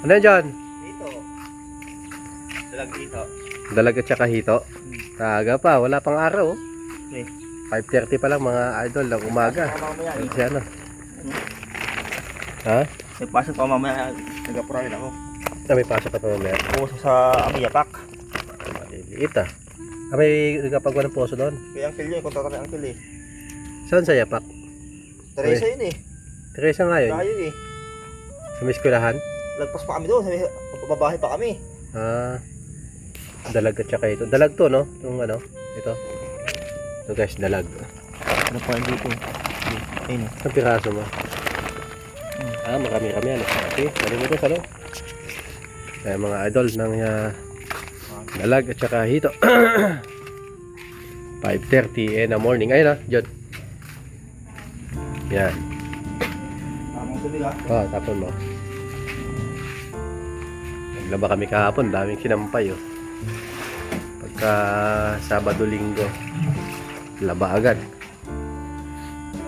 Ano yan dyan? Dito. Dalag dito. Dalag at saka hito. Taga pa, wala pang araw. Okay. 5:30 pa lang mga idol ng umaga. Ayun si ano. Ha? May pasok pa mamaya. Nag-apurahin ako. May pasok ka pa mamaya. Puso sa Amiyapak. Maliliit ah. May nagkapagawa ng poso doon. Kaya ang kilyo, kontrata ng kilyo eh. Saan sa Yapak? Teresa yun eh. Teresa nga yun. Tayo eh. Sa may eskwelahan? Lagpas pa kami doon. Pababahe pa kami. Ah, dalag at saka ito. Dalag to, no? Itong ano, ito. Ito guys, dalag. Ano pa dito? Ayun eh. Ang piraso mo. Ah, marami-rami yan. Okay, sabi mo ito sa loob. Kaya mga idol ng dalag at saka hito. 5:30 in the morning. Ayun ah, John. Yan. Tamang tubig ah. Oh, tapon mo. Naglaba kami kahapon, daming sinampay oh. Pagka Sabado Linggo, laba agad.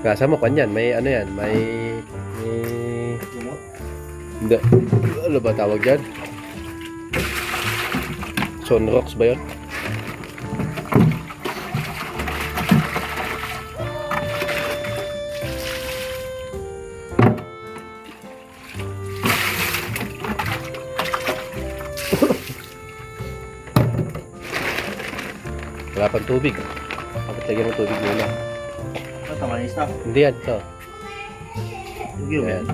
Kasa mo kanyan, may ano yan, may Lumot. hindi, ano ba tawag dyan? Sunrocks ba yun? Wala pang tubig. Dapat lagyan ng tubig muna. Ano tama na stop? Hindi yan, ito. Sige. Ayan.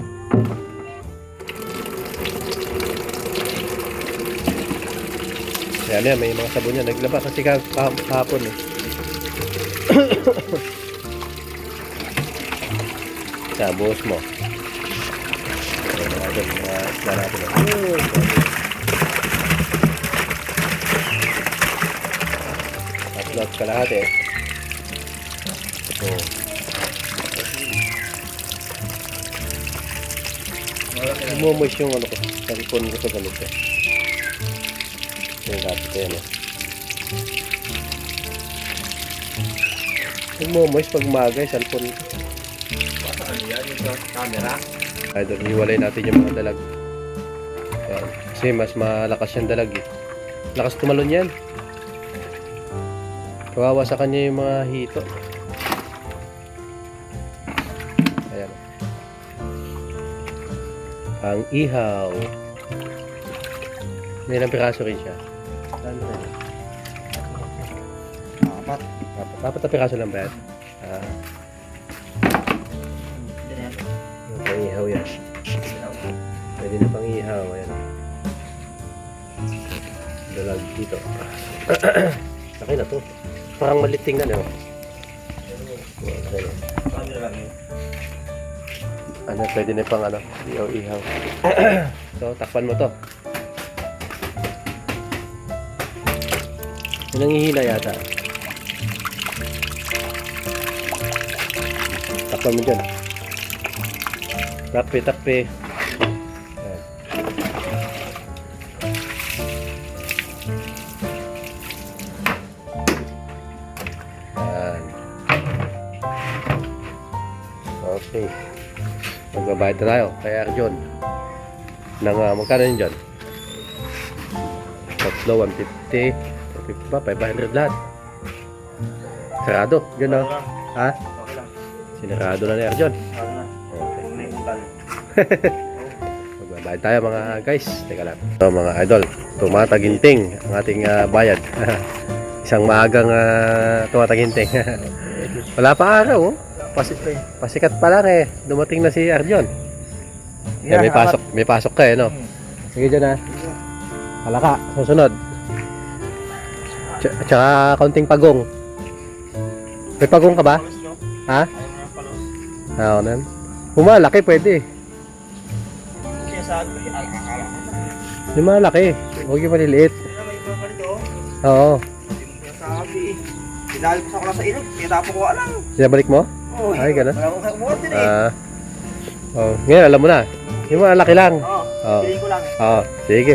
Ayan yan, may mga sabon yan. Naglaba kasi kahapon eh. Sa buhos mo. Ayan, mga dyan, mga isla natin. Upload ka lahat eh. Oh. Umumoist yung ano ko, cellphone ko sa ganito. Yung dati ko yan eh. Umumoist pag maga yung cellphone ko. Basta ano yan yung sa camera? Ay doon, hiwalay natin yung mga dalag. Yan. Kasi mas malakas yung dalag eh. Lakas tumalon yan. Kawawa sa kanya yung mga hito. Ayan. Ang ihaw. May ilang piraso rin siya. Saan ba rin? Apat. Dapat na piraso lang ba yan? Ah, Ganyan. yung pang ihaw yan. Pwede na pang ihaw. Ayan. Dalag dito. Laki na to. Parang malit tingnan eh. Camera lang yun. Ano, pwede na pang ano, ihaw-ihaw. So, takpan mo to. Yung nangihila yata. Takpan mo dyan. Takpe, takpe. Ayan. Ayan. Okay. Magbabayad na tayo kay Arjon. Nang magkano yun dyan? Tatlo, 150. 150 ba? 500 lahat. Sarado. Yun o. Okay lang. Ha? Okay lang. Sinarado na ni Arjon. Okay lang. Okay. May utal. Magbabayad tayo mga guys. Teka lang. So mga idol, tumataginting ang ating bayad. Isang maagang tumataginting. Wala pa araw oh. Pasikat pa lang eh. Dumating na si Arjon. Yeah, may pasok ka eh no. Sige dyan Halaka, susunod. Tsaka kaunting pagong. May pagong ka ba? Ha? Oo nan. Malaki pwede. Kaya sabi ko, akala ko na. Yung malaki. Huwag yung maliliit. May iba pa rito. Oo. Kaya sabi eh. Pinahal ko sa ko lang sa ilog. Kaya tapo ko alam. Sinabalik mo? Oh, Ay, ganun. wala akong umuot din eh. Ngayon alam mo na. Yung malaki lang. Oo, piliin ko lang. Oo, sige.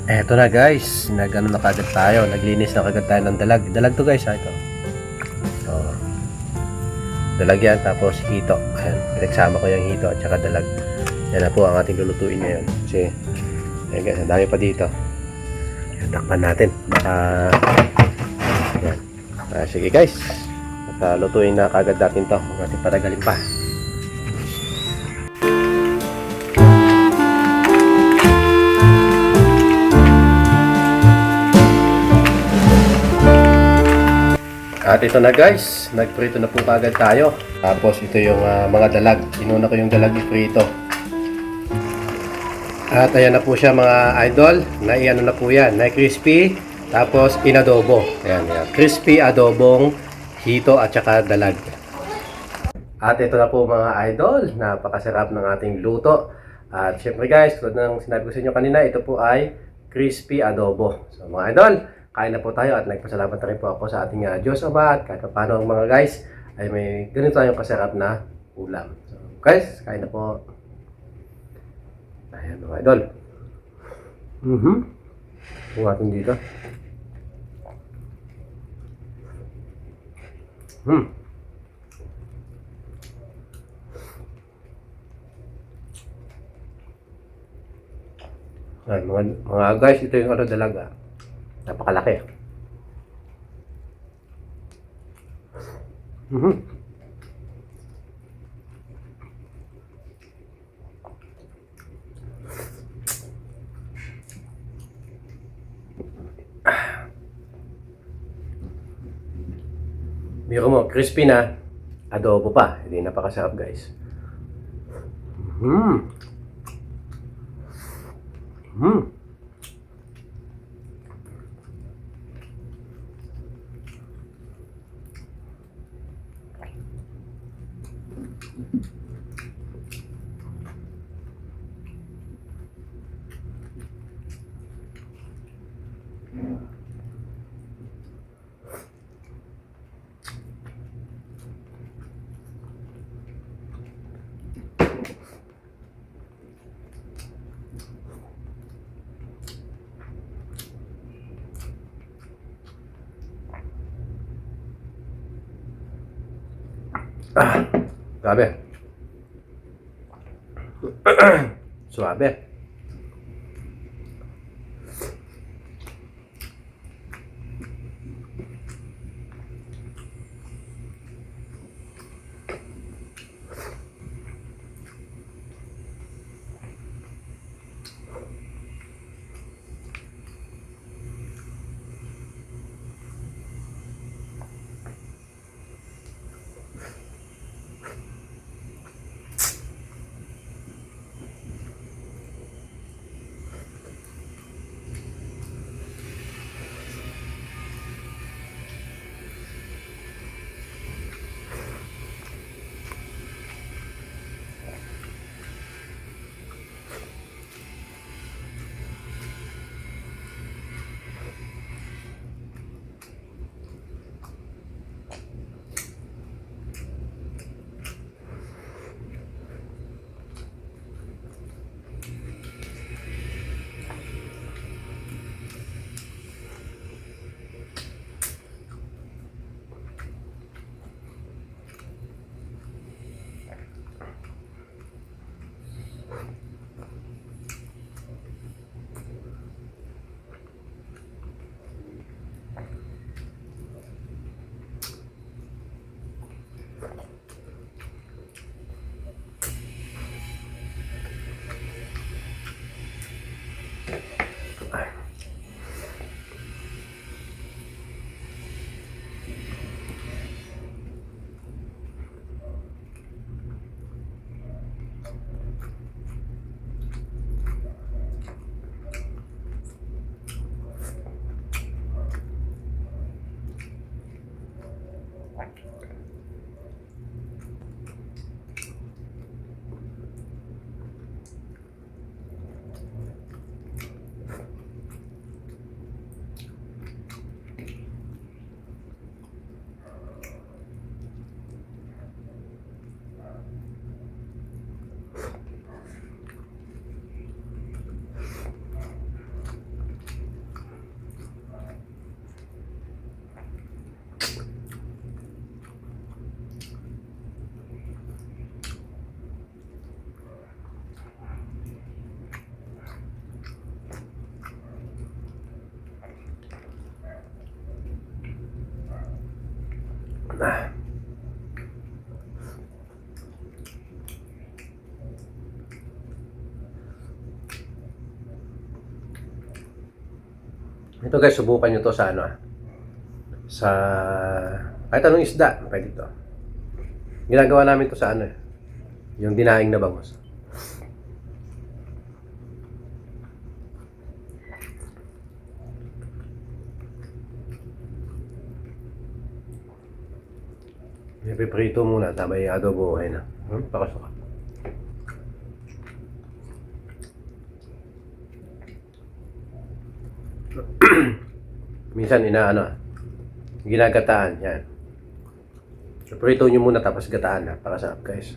Eto na guys, nag-ano na kagad tayo, naglinis na kagad tayo ng dalag. Dalag to guys ha, ito. Oo. Dalag yan, tapos hito. Ayan, pinagsama ko yung hito at saka dalag. Yan na po ang ating lulutuin ngayon. Kasi, ayun guys, ang dami pa dito. Takpan natin. Baka, yan. Sige guys. At lutuin na kagad natin to. Huwag natin patagalin pa. At ito na guys, nagprito na po kagad tayo. Tapos ito yung mga dalag. Inuna ko yung dalag iprito. At ayan na po siya mga idol. Naiano na po yan. Na-crispy. Tapos inadobo. Ayan, ayan. Crispy adobong hito at saka dalag. At ito na po mga idol. Napakasarap ng ating luto. At syempre guys, tulad ng sinabi ko sa inyo kanina, ito po ay crispy adobo. So mga idol, kain na po tayo at nagpasalamat na rin po ako sa ating Diyos Ama at kahit paano mga guys ay may ganito tayong kasarap na ulam. So guys, kain na po. Ayan mga idol. Kung natin dito. Ayan, mga guys, ito yung dalaga. Napakalaki. Biro mo, crispy na, adobo pa. Hindi napakasarap guys. Grabe. Suabe. Ito guys, subukan nyo to sa ano sa kahit anong isda, pwede to. Ginagawa namin to sa ano yung dinaing na bangus. Ipiprito muna, tama yung adobo, okay na. Pakasuka. Minsan ginagataan, yan. Iprito nyo muna tapos gataan, napakasarap guys.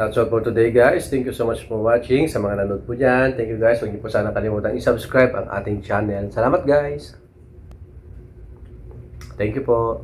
That's all for today guys. Thank you so much for watching. Sa mga nanood po dyan, thank you guys. Huwag niyo po sana kalimutan i-subscribe ang ating channel. Salamat guys. Thank you po.